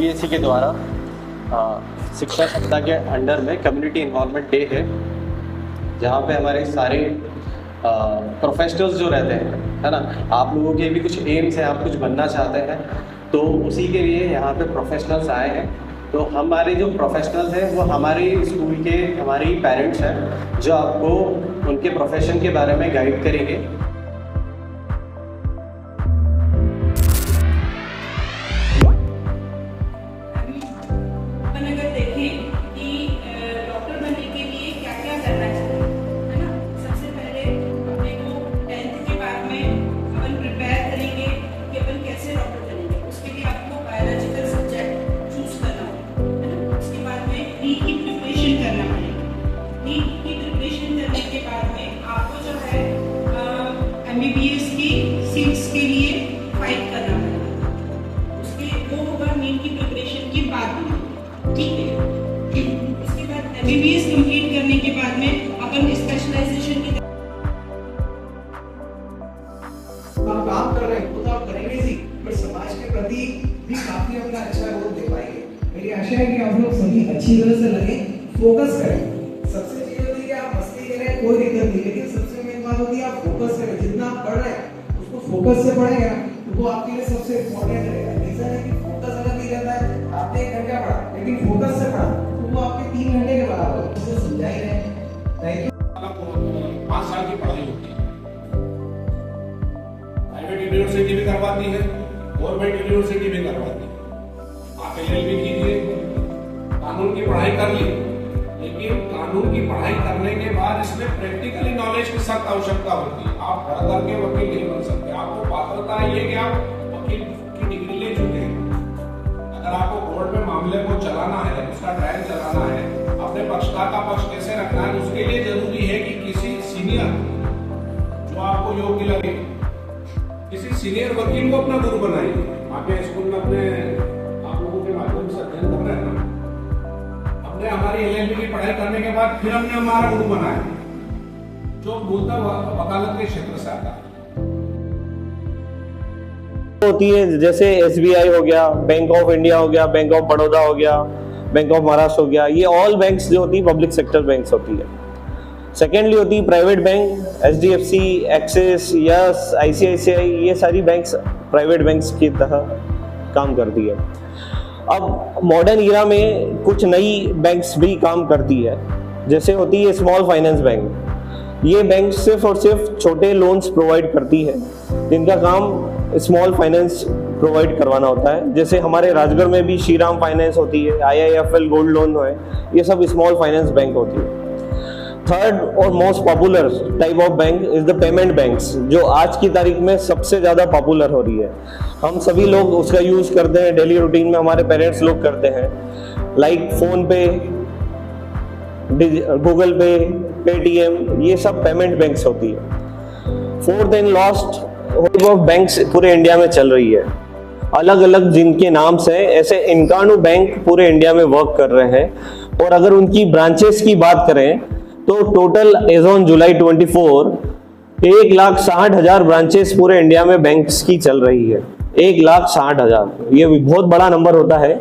UPSC के द्वारा शिक्षा सप्ताह के अंडर में कम्युनिटी इन्वॉल्वमेंट डे है, जहाँ पे हमारे सारे प्रोफेशनल्स जो रहते हैं, है ना, आप लोगों के भी कुछ एम्स हैं, आप कुछ बनना चाहते हैं, तो उसी के लिए यहाँ पे प्रोफेशनल्स आए हैं। तो हमारे जो प्रोफेशनल्स हैं वो हमारे स्कूल के हमारे ही पेरेंट्स हैं, जो आपको उनके प्रोफेशन के बारे में गाइड करेंगे। अगर देखें कि डॉक्टर बनने के लिए क्या क्या करना चाहिए, है ना। सबसे पहले अपने को 10th के बाद में अपन प्रिपेयर करेंगे कि अपन कैसे डॉक्टर बनेंगे। उसके लिए आपको बायोलॉजिकल सब्जेक्ट चूज करना होगा, है ना। उसके बाद में नीट की प्रिपरेशन करना पड़ेगा। नीट की प्रिपरेशन करने के बाद में आपको जो है MBBS की सीट्स के लिए फाइट करना पड़ेगा। उसके वो होगा नीट की प्रिपरेशन के बाद में, ठीक है। उसके बाद MBBS कंप्लीट करने के बाद में अपन स्पेशलाइजेशन की आप काम कर रहे हैं तो आप करेंगे ही, पर समाज के प्रति भी काफी अपना अच्छा रोल दे पाएंगे। मेरी आशा है कि आप लोग सभी अच्छी तरह से लगे, फोकस करें। सबसे चीज होती है कि आप मस्ती करें, कोई दिक्कत नहीं, लेकिन सबसे मेन बात होती है आप फोकस करें। जितना आप पढ़ रहे हैं उसको फोकस से पढ़ेंगे ना, तो वो आपके लिए सबसे इम्पोर्टेंट रहेगा। ऐसा है कि फोकस अगर नहीं रहता है, आपने 1 घंटा पढ़ा लेकिन फोकस से पढ़ा तो वो आपके 3 घंटे के बराबर है। उसे समझा ही रहे। Thank you. 5 साल की पढ़ाई होती है, प्राइवेट यूनिवर्सिटी भी करवाती है, गवर्नमेंट यूनिवर्सिटी भी करवाती है। आप LLB कीजिए, कानून की पढ़ाई कर ली, लेकिन कानून की पढ़ाई करने के बाद इसमें प्रैक्टिकली नॉलेज की सख्त आवश्यकता होती है। आप पढ़ करके वकील नहीं बन सकते। आपको पात्रता ये कि आप वकील की डिग्री ले चुके हैं। अगर आपको कोर्ट में मामले को चलाना है, उसका ट्रायल चलाना है, अपने पक्षकार का पक्ष कैसे रखना है, उसके लिए जरूरी है कि किसी सीनियर जो आपको योग्य लगे, किसी सीनियर वकील को अपना गुरु बनाइए। आपके स्कूल में अपने आप लोगों के माध्यम से अध्ययन कर रहे हैं ना, हमने हमारी LLB की पढ़ाई करने के बाद फिर हमने हमारा गुरु बनाया, जो मूलतः वकालत के क्षेत्र से आता है। होती है जैसे SBI हो गया, बैंक ऑफ इंडिया हो गया, बैंक ऑफ बड़ौदा हो गया, बैंक ऑफ महाराष्ट्र हो गया, ये ऑल बैंक्स जो होती है पब्लिक सेक्टर बैंक्स होती है। सेकेंडली होती है private bank, HDFC, axis, yes, ICICI, ये सारी बैंक्स प्राइवेट बैंक्स की तरह काम करती है। अब मॉडर्न ईरा में कुछ नई बैंक्स भी काम करती है, जैसे होती है स्मॉल फाइनेंस बैंक। ये बैंक सिर्फ और सिर्फ छोटे लोन्स प्रोवाइड करती है, जिनका काम स्मॉल फाइनेंस प्रोवाइड करवाना होता है। जैसे हमारे राजगढ़ में भी श्रीराम फाइनेंस होती है, IIFL गोल्ड लोन है, ये सब स्मॉल फाइनेंस बैंक होती है। थर्ड और most popular type of bank is the payment banks, जो आज की तारीख में सबसे ज़्यादा पॉपुलर हो रही है। हम सभी लोग उसका यूज़ करते हैं डेली रूटीन में, हमारे पेरेंट्स लोग करते हैं, लाइक फोन पे, गूगल पे, पेटीएम, ये सब पेमेंट बैंक्स होती है। Fourth and last type of banks पूरे इंडिया में चल रही है, अलग अलग जिनके नाम से, ऐसे 91 बैंक पूरे इंडिया में वर्क कर रहे हैं। और अगर उनकी ब्रांचेस की बात करें तो total as on July 24 1,60,000 branches पूरे इंडिया में बैंक्स की चल रही है। 1,60,000, ये भी बहुत बड़ा नंबर होता है।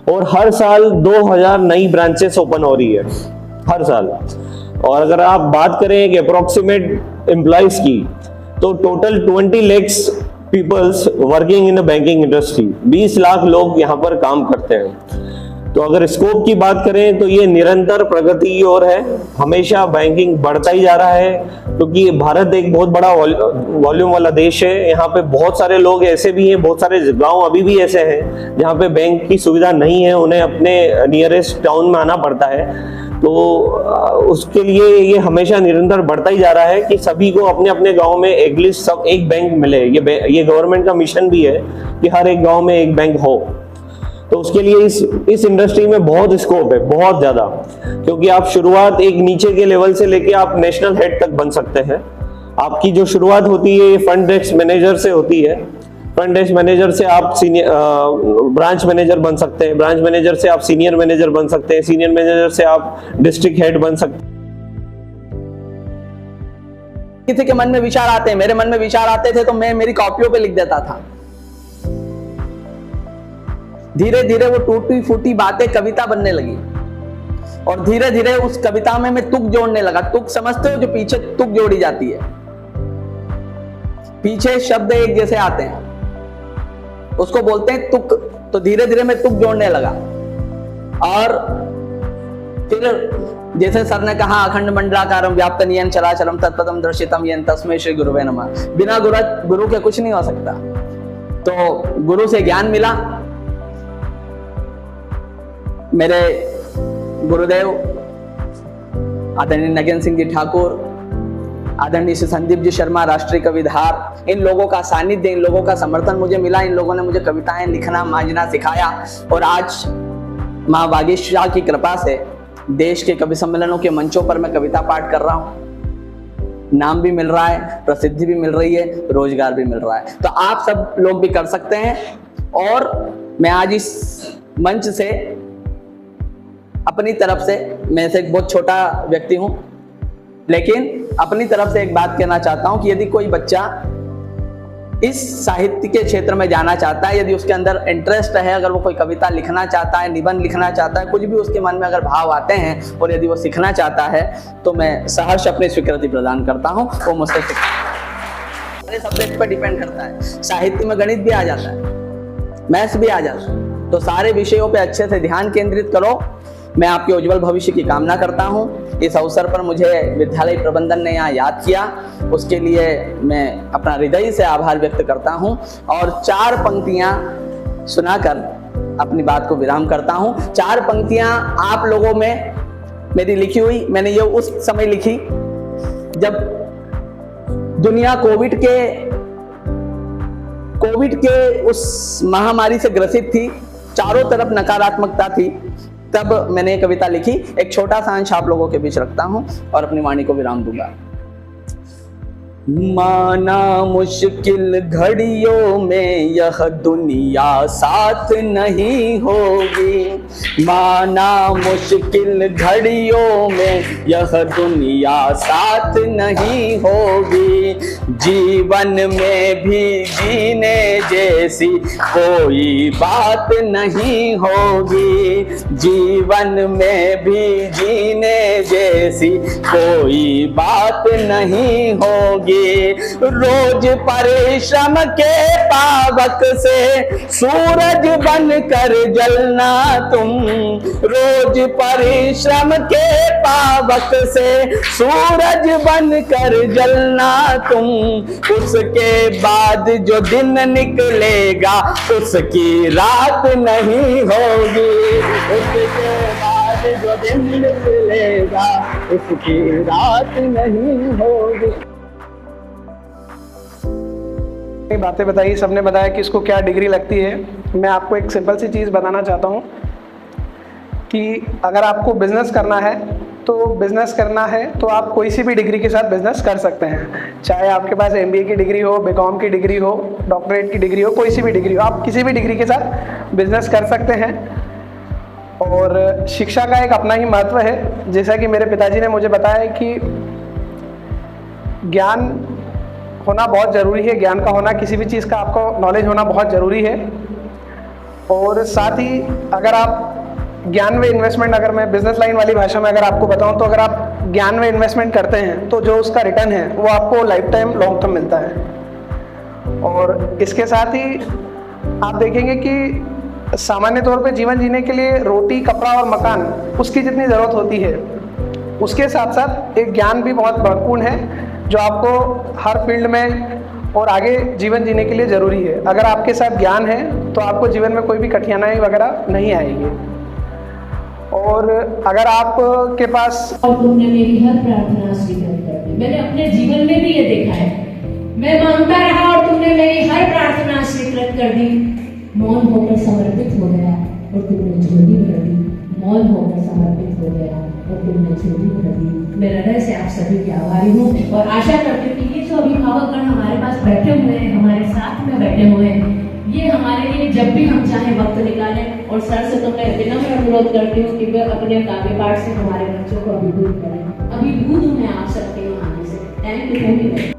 और हर साल 2,000 नई ब्रांचेस ओपन हो रही है हर साल। और अगर आप बात करें एक अप्रोक्सीमेट एम्प्लॉइज की, तो total 20 lakhs peoples working in the banking industry, 20 lakh लोग यहाँ पर काम करते हैं। तो अगर स्कोप की बात करें तो ये निरंतर प्रगति की ओर है, हमेशा बैंकिंग बढ़ता ही जा रहा है, क्योंकि भारत एक बहुत बड़ा वॉल्यूम वाला देश है। यहाँ पे बहुत सारे लोग ऐसे भी हैं, बहुत सारे गांव अभी भी ऐसे हैं जहाँ पे बैंक की सुविधा नहीं है, उन्हें अपने नियरेस्ट टाउन में आना पड़ता है। तो उसके लिए ये हमेशा निरंतर बढ़ता ही जा रहा है कि सभी को अपने अपने गांव में एटलीस्ट सब एक बैंक मिले। ये गवर्नमेंट का मिशन भी है कि हर एक गांव में एक बैंक हो। तो उसके लिए इस इंडस्ट्री में बहुत स्कोप है, बहुत ज्यादा, क्योंकि आप शुरुआत एक नीचे के लेवल से लेके आप नेशनल हेड तक बन सकते हैं। आपकी जो शुरुआत होती है फ्रंट डेस्क मैनेजर से होती है, फ्रंट डेस्क मैनेजर से आप सीनियर ब्रांच मैनेजर बन सकते हैं, ब्रांच मैनेजर से आप सीनियर मैनेजर बन सकते हैं, सीनियर मैनेजर से आप डिस्ट्रिक्ट हेड बन सकते हैं। किसी के मन में विचार आते हैं, मेरे मन में विचार आते थे तो मैं मेरी कॉपियों पे लिख देता था। धीरे धीरे वो टूटी फूटी बातें कविता बनने लगी और धीरे धीरे उस कविता में मैं तुक जोड़ने लगा। तुक समझते हो, जो पीछे तुक जोड़ी जाती है, पीछे शब्द एक जैसे आते हैं, उसको बोलते हैं तुक। तो धीरे धीरे मैं तुक जोड़ने लगा और फिर जैसे सर ने कहा अखंड मंडलाकारम व्याप्त नियन चराचरम तत्पदम दर्शितम येन तस्मै श्री गुरुवे नमः। बिना गुरु के कुछ नहीं हो सकता। तो गुरु से ज्ञान मिला। मेरे गुरुदेव आदरणीय नगेंद्र सिंह जी ठाकुर, आदरणीय श्री संदीप जी शर्मा राष्ट्रीय कविधार, इन लोगों का सानिध्य, इन लोगों का समर्थन मुझे मिला। इन लोगों ने मुझे कविताएं लिखना मांझना सिखाया और आज माँ बागेश्वर की कृपा से देश के कवि सम्मेलनों के मंचों पर मैं कविता पाठ कर रहा हूँ। नाम भी मिल रहा है, प्रसिद्धि भी मिल रही है, रोजगार भी मिल रहा है। तो आप सब लोग भी कर सकते हैं। और मैं आज इस मंच से अपनी तरफ से, मैं से एक बहुत छोटा व्यक्ति हूं, लेकिन अपनी तरफ से एक बात कहना चाहता हूं कि यदि कोई बच्चा इस साहित्य के क्षेत्र में जाना चाहता है, यदि उसके अंदर इंटरेस्ट है, अगर वो कोई कविता लिखना चाहता है, निबंध लिखना चाहता है, कुछ भी उसके मन में अगर भाव आते हैं और यदि वो सीखना चाहता है, तो मैं सहर्ष अपनी स्वीकृति प्रदान करता हूं। वो मुझसे सारे सब्जेक्ट पर डिपेंड करता है। साहित्य में गणित भी आ जाता है, मैथ्स भी आ जाता है। तो सारे विषयों पे अच्छे से ध्यान केंद्रित करो। मैं आपके उज्जवल भविष्य की कामना करता हूं। इस अवसर पर मुझे विद्यालय प्रबंधन ने यहाँ याद किया, उसके लिए मैं अपना हृदय से आभार व्यक्त करता हूं और 4 पंक्तियां सुनाकर अपनी बात को विराम करता हूं। 4 पंक्तियां आप लोगों में मेरी लिखी हुई, मैंने ये उस समय लिखी जब दुनिया कोविड के उस महामारी से ग्रसित थी, चारों तरफ नकारात्मकता थी। तब मैंने ये कविता लिखी। एक छोटा सा अंश आप लोगों के बीच रखता हूं और अपनी वाणी को विराम दूंगा। माना मुश्किल घड़ियों में यह दुनिया साथ नहीं होगी, माना मुश्किल घड़ियों में यह दुनिया साथ नहीं होगी, जीवन में भी जीने जैसी कोई बात नहीं होगी, जीवन में भी जीने जैसी कोई बात नहीं होगी। रोज परिश्रम के पावक से सूरज बनकर जलना तुम, रोज परिश्रम के पावक से सूरज बनकर जलना तुम, उसके बाद जो दिन निकलेगा उसकी रात नहीं होगी, उसके बाद जो दिन निकलेगा उसकी रात नहीं होगी। बातें बताई, सबने बताया कि इसको क्या डिग्री लगती है। मैं आपको एक सिंपल सी चीज़ बताना चाहता हूँ कि अगर आपको बिजनेस करना है तो आप कोई सी भी डिग्री के साथ बिजनेस कर सकते हैं। चाहे आपके पास MBA की डिग्री हो, BCom की डिग्री हो, डॉक्टरेट की डिग्री हो, कोई सी भी डिग्री हो, आप किसी भी डिग्री के साथ बिजनेस कर सकते हैं। और शिक्षा का एक अपना ही महत्व है। जैसा कि मेरे पिताजी ने मुझे बताया है कि ज्ञान होना बहुत ज़रूरी है, ज्ञान का होना, किसी भी चीज़ का आपको नॉलेज होना बहुत ज़रूरी है। और साथ ही अगर आप ज्ञान में इन्वेस्टमेंट, अगर मैं बिजनेस लाइन वाली भाषा में अगर आपको बताऊं, तो अगर आप ज्ञान में इन्वेस्टमेंट करते हैं तो जो उसका रिटर्न है वो आपको लाइफ टाइम लॉन्ग टर्म मिलता है। और इसके साथ ही आप देखेंगे कि सामान्य तौर पे जीवन जीने के लिए रोटी, कपड़ा और मकान उसकी जितनी ज़रूरत होती है, उसके साथ साथ एक ज्ञान भी बहुत महत्वपूर्ण है जो आपको हर फील्ड में और आगे जीवन जीने के लिए ज़रूरी है। अगर आपके साथ ज्ञान है तो आपको जीवन में कोई भी कठिनाई वगैरह नहीं आएगी। और अगर आपके पास और तुमने मेरी हर प्रार्थना स्वीकार कर दी। मैंने अपने जीवन में भी ये देखा है, मैं मांगता रहा और तुमने मेरी हर प्रार्थना स्वीकृत कर दी। मौन होकर समर्पित हो गया और तुमने झोली भर दी, मौन होकर समर्पित हो गया और तुमने झोली भर दी। मैं हृदय से आप सभी की आभारी हूँ और आशा करती हूँ कि ये जो अभिभावकगण हमारे पास बैठे हुए हैं, हमारे साथ में बैठे हुए हैं, ये हमारे लिए जब भी हम चाहें वक्त निकालें। और सर से तो मैं विनम्र अनुरोध करती हूँ कि वे अपने काव्य पाठ से हमारे बच्चों को अभिभूत करें। अभिभूत हूँ मैं आप सबके यहाँ आने से। Thank you.